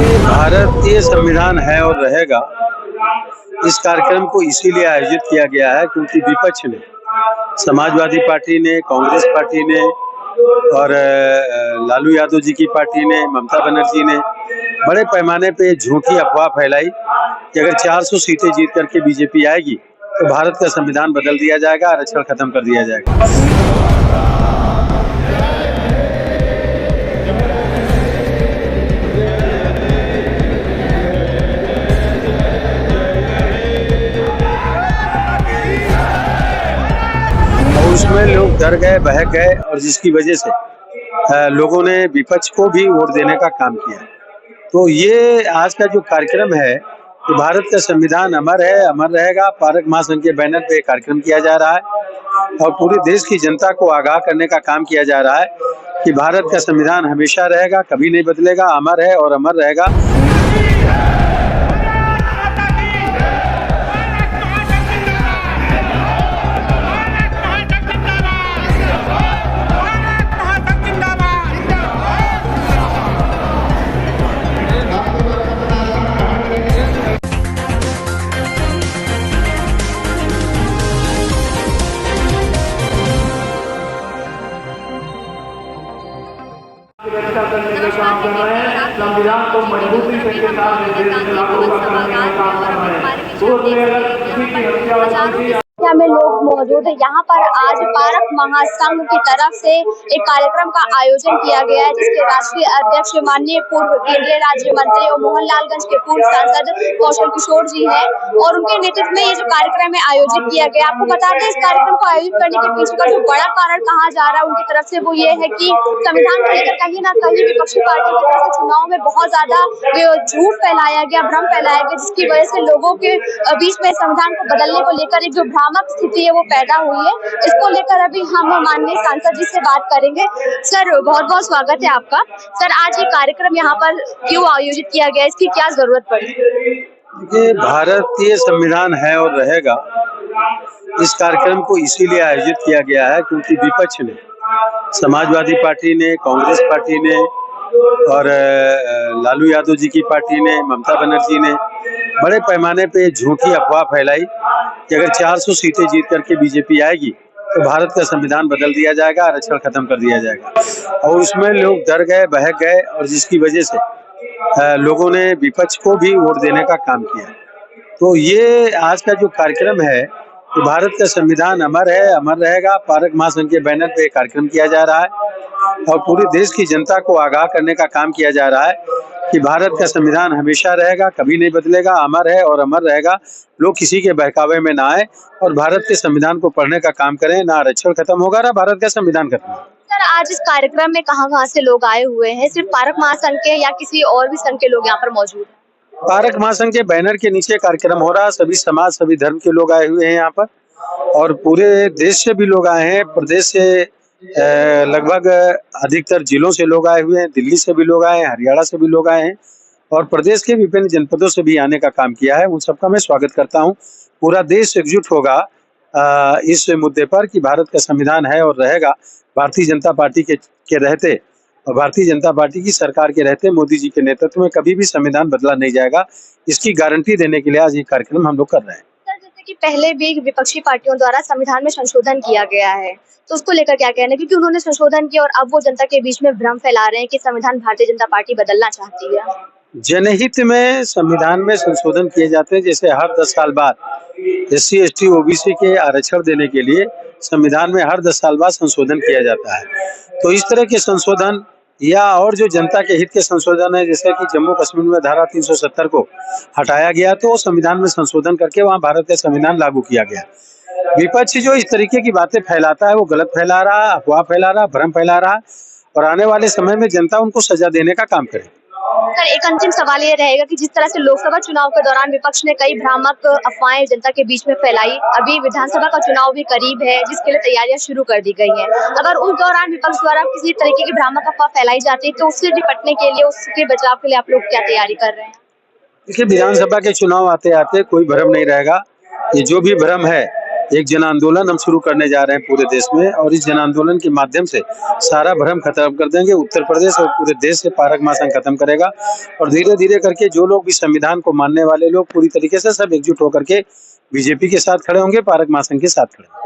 भारतीय संविधान है और रहेगा। इस कार्यक्रम को इसीलिए आयोजित किया गया है क्योंकि विपक्ष ने, समाजवादी पार्टी ने, कांग्रेस पार्टी ने और लालू यादव जी की पार्टी ने, ममता बनर्जी ने बड़े पैमाने पे झूठी अफवाह फैलाई कि अगर 400 सीटें जीत करके बीजेपी आएगी तो भारत का संविधान बदल दिया जाएगा, आरक्षण खत्म कर दिया जाएगा। और उसमें लोग डर गए, बहक गए और जिसकी वजह से लोगों ने विपक्ष को भी वोट देने का काम किया। तो ये आज का जो कार्यक्रम है तो भारत का संविधान अमर है, अमर रहेगा। पारक महासंघ के बैनर पे कार्यक्रम किया जा रहा है और पूरे देश की जनता को आगाह करने का काम किया जा रहा है कि भारत का संविधान हमेशा रहेगा, कभी नहीं बदलेगा, अमर है और अमर रहेगा। करने का काम कर रहे हैं, संविधान को मजबूती से लागू करने का काम कर रहे हैं। किसी की हत्या में लोग मौजूद है। यहाँ पर आज पारक महासंघ की तरफ से एक कार्यक्रम का आयोजन किया गया है जिसके राष्ट्रीय अध्यक्ष माननीय पूर्व केंद्रीय राज्य मंत्री और मोहनलालगंज के पूर्व सांसद कौशल किशोर जी हैं और उनके नेतृत्व में ये जो कार्यक्रम है आयोजित किया गया। आपको बता दें इस कार्यक्रम को आयोजित करने के पीछे का जो बड़ा कारण कहा जा रहा है उनकी तरफ से वो ये है कि संविधान को लेकर कहीं ना कहीं विपक्षी पार्टियों की तरफ से चुनाव में बहुत ज्यादा झूठ फैलाया गया, भ्रम फैलाया गया, जिसकी वजह से लोगों के बीच में संविधान को बदलने को लेकर एक जो भ्रामक स्थिति है वो पैदा हुई है। इसको लेकर अभी हम माननीय सांसद जी से बात करेंगे। सर बहुत बहुत स्वागत है आपका। सर आज ये कार्यक्रम यहाँ पर क्यों आयोजित किया गया, इसकी क्या जरूरत पड़ी? देखिए, भारतीय संविधान है और रहेगा। इस कार्यक्रम को इसीलिए आयोजित किया गया है क्योंकि विपक्ष ने, समाजवादी पार्टी ने, कांग्रेस पार्टी ने और लालू यादव जी की पार्टी ने, ममता बनर्जी ने बड़े पैमाने पे झूठी अफवाह फैलाई कि अगर 400 सीटें जीत करके बीजेपी आएगी तो भारत का संविधान बदल दिया जाएगा, आरक्षण खत्म कर दिया जाएगा। और उसमें लोग डर गए, बहक गए और जिसकी वजह से लोगों ने विपक्ष को भी वोट देने का काम किया। तो ये आज का जो कार्यक्रम है तो भारत का संविधान अमर है, अमर रहेगा। पारक महासंघ के बैनर पे कार्यक्रम किया जा रहा है और पूरे देश की जनता को आगाह करने का काम किया जा रहा है कि भारत का संविधान हमेशा रहेगा, कभी नहीं बदलेगा, अमर है और अमर रहेगा। लोग किसी के बहकावे में ना आए और भारत के संविधान को पढ़ने का काम करें। ना आरक्षण खत्म होगा, ना भारत का संविधान खत्म होगा। सर आज इस कार्यक्रम में कहाँ से लोग आए हुए हैं? सिर्फ पारक महासंघ के या किसी और भी संघ के लोग यहाँ पर मौजूद हैं? पारक महासंघ के बैनर के नीचे कार्यक्रम हो रहा है। सभी समाज, सभी धर्म के लोग आए हुए हैं यहाँ पर और पूरे देश से भी लोग आए हैं। प्रदेश से लगभग अधिकतर जिलों से लोग आए हुए हैं, दिल्ली से भी लोग आए हैं, हरियाणा से भी लोग आए हैं और प्रदेश के विभिन्न जनपदों से भी आने का काम किया है। उन सबका मैं स्वागत करता हूं। पूरा देश एकजुट होगा इस मुद्दे पर कि भारत का संविधान है और रहेगा। भारतीय जनता पार्टी के रहते और भारतीय जनता पार्टी की सरकार के रहते मोदी जी के नेतृत्व में कभी भी संविधान बदला नहीं जाएगा। इसकी गारंटी देने के लिए आज ये कार्यक्रम हम लोग कर रहे हैं। कि पहले भी विपक्षी पार्टियों द्वारा संविधान में संशोधन किया गया है तो उसको लेकर क्या कहना है, क्योंकि उन्होंने संशोधन किया और अब वो जनता के बीच में भ्रम फैला रहे हैं कि संविधान भारतीय जनता पार्टी बदलना चाहती है। जनहित में संविधान में संशोधन किए जाते हैं। जैसे हर 10 साल बाद SC, ST, OBC के आरक्षण देने के लिए संविधान में हर 10 साल बाद संशोधन किया जाता है। तो इस तरह के संशोधन या और जो जनता के हित के संशोधन है, जैसे कि जम्मू कश्मीर में धारा 370 को हटाया गया तो संविधान में संशोधन करके वहां भारत का संविधान लागू किया गया। विपक्ष जो इस तरीके की बातें फैलाता है वो गलत फैला रहा है, अफवाह फैला रहा है, भ्रम फैला रहा है और आने वाले समय में जनता उनको सजा देने का काम करे। सर एक अंतिम सवाल ये रहेगा कि जिस तरह से लोकसभा चुनाव के दौरान विपक्ष ने कई भ्रामक अफवाहें जनता के बीच में फैलाई, अभी विधानसभा का चुनाव भी करीब है जिसके लिए तैयारियां शुरू कर दी गई हैं। अगर उस दौरान विपक्ष द्वारा किसी तरीके की भ्रामक अफवाह फैलाई जाती है तो उससे निपटने के लिए, उसके बचाव के लिए आप लोग क्या तैयारी कर रहे हैं? देखिए, विधानसभा के चुनाव आते आते कोई भ्रम नहीं रहेगा। ये जो भी भ्रम है एक जन आंदोलन हम शुरू करने जा रहे हैं पूरे देश में, और इस जन आंदोलन के माध्यम से सारा भ्रम खत्म कर देंगे। उत्तर प्रदेश और पूरे देश से पारक महासंघ खत्म करेगा, और धीरे धीरे करके जो लोग भी संविधान को मानने वाले लोग पूरी तरीके से सब एकजुट होकर के बीजेपी के साथ खड़े होंगे, पारक महासंघ के साथ खड़े होंगे।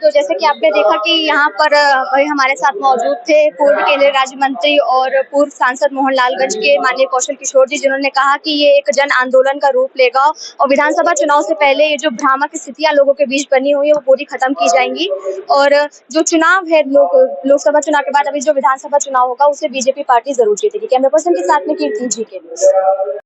तो जैसे कि आपने देखा कि यहाँ पर हमारे साथ मौजूद थे पूर्व केंद्रीय राज्य मंत्री और पूर्व सांसद मोहनलालगंज के माननीय कौशल किशोर जी, जिन्होंने कहा कि ये एक जन आंदोलन का रूप लेगा और विधानसभा चुनाव से पहले ये जो भ्रामक स्थितियां लोगों के बीच बनी हुई है वो पूरी खत्म की जाएंगी, और जो चुनाव है लोकसभा चुनाव के बाद अभी जो विधानसभा चुनाव होगा उसे बीजेपी पार्टी जरूर जीतेगी। कैमरा पर्सन के साथ में कीर्ति जी के।